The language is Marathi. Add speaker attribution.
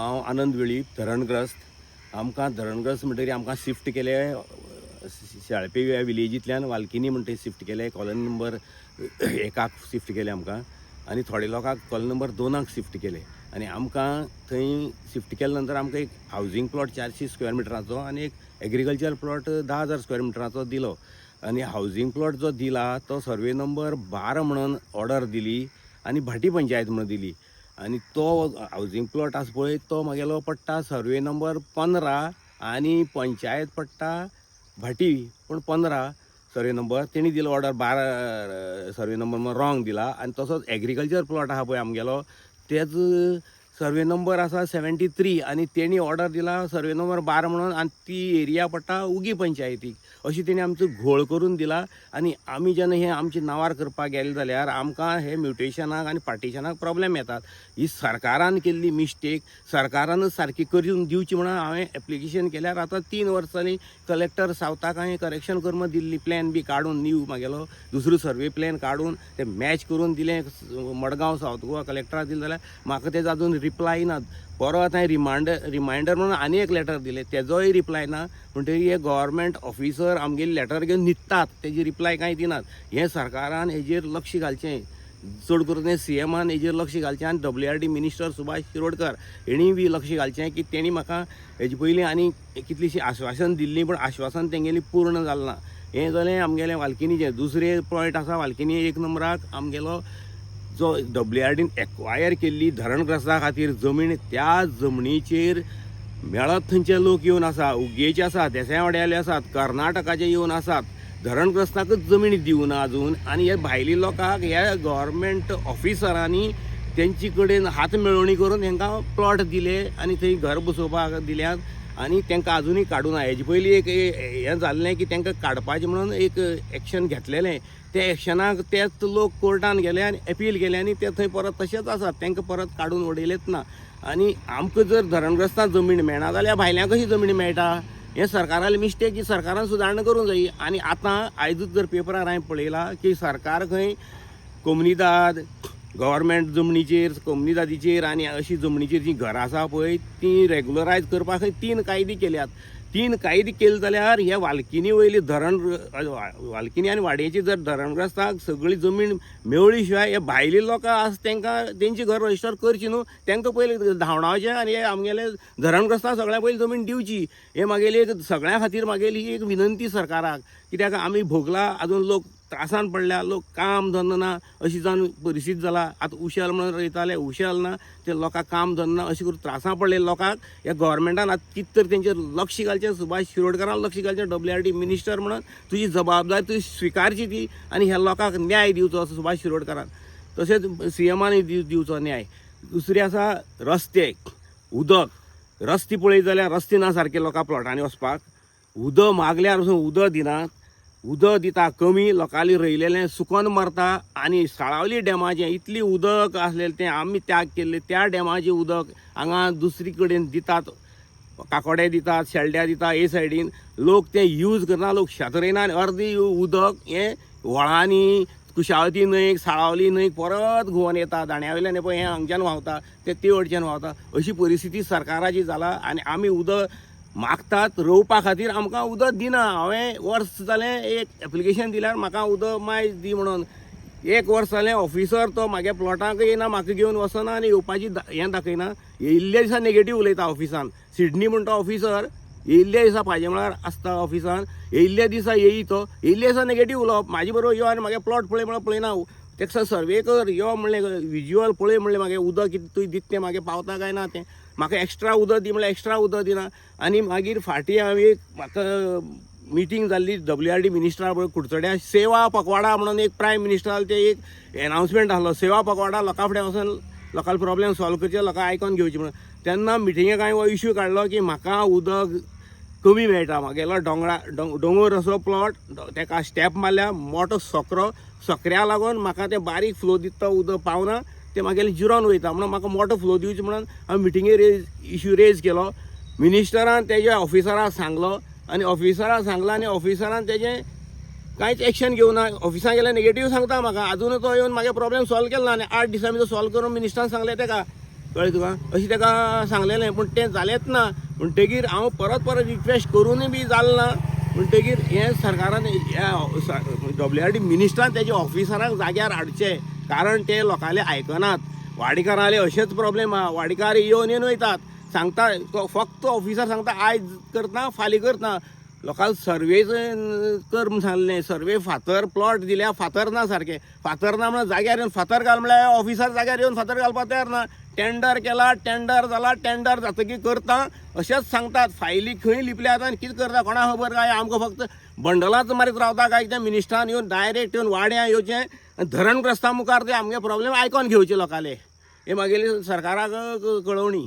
Speaker 1: हांव आनंद वेळीप धरणग्रस्त आमकां धरणग्रस्त म्हणटकीर आमकां शिफ्ट केले शाळपे ह्या विलेजींतल्यान वालकिनी म्हणटा शिफ्ट केले कॉलनी नंबर 1 शिफ्ट केले आमकां आनी थोडे लोकांक कॉलनी नंबर 2 शिफ्ट केले आनी आमकां थंय शिफ्ट केले नंतर आमकां एक हावजींग प्लॉट 400 स्क्वेअर मिटराचो आनी एक एग्रीकल्चर प्लॉट 10,000 स्क्वेअर मिटराचो दिलो आनी हावजींग प्लॉट जो दिला तो सर्वे नंबर 12 म्हणून ऑर्डर दिली आनी भाटी पंचायत म्हणून दिली आनी तो हावजींग प्लॉट आसा पळय तो म्हागेलो पडटा सर्वे नंबर 15 आनी पंचायत पडटा भाटी पूण 15 सर्वे नंबर तेणी दिलो ऑर्डर 12 सर्वे नंबर रॉंग दिला आनी तसोच एग्रीकल्चर प्लॉट आहा पळय आमगेलो तेच सर्वे नंबर आसा 73 आनी तेणी ऑर्डर दिला सर्वे नंबर 12 म्हणून आनी ती एरिया पडटा उगी पंचायतीक अशी तेणी आमचो घोळ करून दिला आनी आमी जेन्ना हे आमचे नांवार करपाक गेले जाल्यार आमकां हे म्युटेशनाक आनी पार्टिशनाक प्रॉब्लेम येतात ही सरकारान केल्ली मिस्टेक सरकारानच सारकी करून दिवची म्हणून हांवें एप्लिकेशन केल्यार आतां 3 वर्सांनी कलेक्टर सावथाक हांवें करेक्शन करून दिल्ली प्लॅन बी काडून न्यू म्हागेलो दुसरो सर्वे प्लॅन काडून ते मॅच करून दिलें मडगांव सावथ गोवा कलेक्टराक दिलें जाल्यार म्हाका तेजो अजून रिप्लाय ना परत हांवें रिमांयडर म्हणून आनी एक लेटर दिलें तेजोय रिप्लाय ना म्हणटकीर हे गव्हर्मेंट ऑफिसर आमगेली लेटर घेवन न्हिदतात तेजी रिप्लाय कांय दिनात हें सरकारान हेजेर लक्ष घालचें चड करून तें CMन हेजेर लक्ष घालचें आनी WRD मिनिस्टर सुभाष शिरोडकर हेणी बी लक्ष घालचें की तेणी म्हाका हेजे पयलीं आनी कितलीशीं आश्वासन दिल्लीं पूण आश्वासन तेंगेली पूर्ण जालें ना हें जालें आमगेलें वालकिनीचें दुसरें पॉयंट आसा वालकिनी 1 नंबराक आमगेलो जो WRDन एक्वायर केल्ली धरणग्रस्ता खातीर जमीन त्या जमनीचेर मेळत थंयचे लोक येवन आसा उगेचे आसात देसायवाड्याले आसात कर्नाटकाचे येवन आसात धरणग्रस्ताकच जमीन दिवना अजून आनी हे भायली लोकांक ह्या गव्हर्मेंट ऑफिसरांनी तेंचे कडेन हात मेळवणी करून तांकां प्लॉट दिले आनी थंय घर बसोवपाक दिल्यात आनी तांकां अजुनूय काडूं ना हेजे पयलीं एक हें जाल्लें की तांकां काडपाचें म्हणून एक एक्शन घेतलेलें त्या एक्शनाक तेच लोक कोर्टान गेले आनी अपील केले आनी ते थंय परत तशेंच आसात तांकां परत काडून उडयलेच ना आनी आमकां जर धरणग्रस्तांक जमीन मेळना जाल्यार भायल्यांक कशी जमीन मेळटा हें सरकाराली मिस्टेक ही सरकारान सुदारणा करूंक जायी आनी आतां आयजूच जर पेपरार हांवें पळयलां की सरकार खंय कोमनीदाद गव्हर्मेंट जमनीचेर कोमनीदादीचेर आनी अशी जमनीचेर जी घरां आसा पळय ती रेग्युलरायज करपाक 3 कायदे केल्यात 3 कायदे केले जाल्यार हे वालकिनी वयली धरण वालकिनी आनी वाड्याची जर धरणग्रस्तांक सगळी जमीन मेवळी शिवाय हे भायली लोकां आसा तांकां तेंची घर रजिस्टर करची न्हू तांकां पयलीं धांवडावचें आनी हे आमगेले धरणग्रस्तांक सगळ्या पयलीं जमीन दिवची हे म्हागेली एक सगळ्या खातीर म्हागेली एक विनंती सरकाराक कित्याक आमी भोगला अजून लोक त्रासान पडल्या लोक काम धंदो ना अशी जावन परिस्थिती जाला आतां उशेल म्हणून रोयताले उशेल ना ते लोकांक काम धंदो ना अशी करून त्रासां पडलेल्या लोकांक ह्या गव्हर्मेंटान आतां कितें तर तेंचेर लक्ष घालचें सुभाष शिरोडकरान लक्ष घालचें WRD मिनिस्टर म्हणून तुजी जबाबदारी तुजी स्विकारची ती आनी ह्या लोकांक न्याय दिवचो असो सुभाष शिरोडकरान तशेंच CMानय दिवचो न्याय दुसरें आसा रस्ते उदक रस्ते पळयत जाल्यार रस्ते ना सारके लोकांक प्लॉटांनी वचपाक उदक मागल्यार वचून उदक दिनात उदक दिता कमी लोकांनी रयलेलें सुकोन मरता आनी साळावली डॅमाचें इतली उदक आसलेलें तें आमी त्याग केल्लें त्या डॅमाचें उदक हांगा दुसरी कडेन दितात काकोडे दितात शेलड्या दिता हे सायडीन लोक तें यूज करना लोक शेत रोयना आनी अर्दी उदक हें व्हाळांनी कुशावती न्हंयक साळावली न्हंयक परत घुंवन येता दाण्या वयल्यान पळय हें हांगच्यान व्हांवता तें ते वटच्यान व्हांवता अशी परिस्थिती सरकाराची जाला आनी आमी उदक मागतात रोवपा खातीर आमकां उदक दिना हांवें वर्स जालें एक एप्लिकेशन दिल्यार म्हाका उदक मायज दी म्हणून 1 वर्स जालें ऑफिसर तो म्हागे प्लॉटाक येना म्हाका घेवन वचना आनी येवपाची हें दाखयना येयल्ल्या दिसा नेगेटीव उलयता ऑफिसान सिडनी म्हणटा ऑफिसर येयल्ल्या दिसा पाजे म्हळ्यार आसता ऑफिसान येयल्ल्या दिसा येयी तो येयल्ल्या दिसा नेगेटीव उलोवप म्हाजे बरोबर यो आनी म्हागे प्लॉट पळय म्हळ्यार पळयना तेका सर्वे कर यो म्हणलें विज्युअल पळय म्हणलें म्हागे उदक कितें तुवें दिता तें म्हागे पावता काय ना तें म्हाका एक्स्ट्रा उदक दी म्हळ्यार एक्स्ट्रा उदक दिना आनी मागीर फाटीं हांवें म्हाका मिटींग जाल्ली WRD मिनिस्टरा बरोबर कुडचड्या सेवा पकवाडा म्हणून एक प्रायम मिनिस्टराचें एक एनावन्समेंट आसलो सेवा पकवाडा लोकां फुडें वचून लोकांचे प्रॉब्लेम सॉल्व करचे लोकांक आयकून घेवचे म्हणून तेन्ना मिटिंगेक हांवें हो इश्यू काडलो की म्हाका उदक कमी मेळटा म्हागेलो दोंगर असो प्लॉट ताका स्टेप मारल्या मोठो सोकऱ्या लागून म्हाका तें बारीक फ्लो दिता उदक पावना ते म्हागेलें जिरोन वयता म्हणून म्हाका मोठो फ्लो दिवचो म्हणून हांवें मिटिंगेर इश्यू रेज केलो मिनिस्टरान तेज्या ऑफिसराक सांगलो आनी ऑफिसराक सांगला आनी ऑफिसरान तेजें कांयच एक्शन घेवना ऑफिसान गेल्यार नेगेटीव सांगता म्हाका अजून तो येवन म्हागे प्रॉब्लेम सॉल्व केलो ना आनी 8 दिसांनी तो सॉल्व करून मिनिस्टरान सांगलें तेका कळ्ळें तुका अशें ताका सांगलेलें पूण तें जालेंच ना. म्हणटकीर हांव परत परत रिक्वेस्ट करूनय बी जालें ना. म्हणटकीर हें सरकारान WRD मिनिस्टरान तेजे ऑफिसरांक जाग्यार हाडचें, कारण ते लोकांले आयकनात. वाडेकारांले अशेंच प्रॉब्लेम आहा. वाडेकार येवन वयतात, सांगता फक्त ऑफिसर सांगता आयज करता फाल्यां करता. लोकांक सर्वे कर म्हूण सांगलें. सर्वे फातर प्लॉट दिल्या, फातर ना सारकें. फातर ना म्हण जाग्यार येवन फातर घाल म्हळ्यार ऑफिसर जाग्यार येवन फातर घालपाक तयार ना. टेंडर केला, टेंडर जाला, टेंडर जातकीर करता अशेंच सांगतात. फायली खंय लिपल्यात आनी कितें करता कोणाक खबर काय. आमकां फक्त बंडलाच मारीत रावता काय कितें. मिनिस्टरान येवन डायरेक्ट येवन वाड्यां येवचें आनी धरणग्रस्तां मुखार ते आमगे प्रॉब्लेम आयकोन घेवचे लोकांले. हे मागीर सरकाराक कळवणी.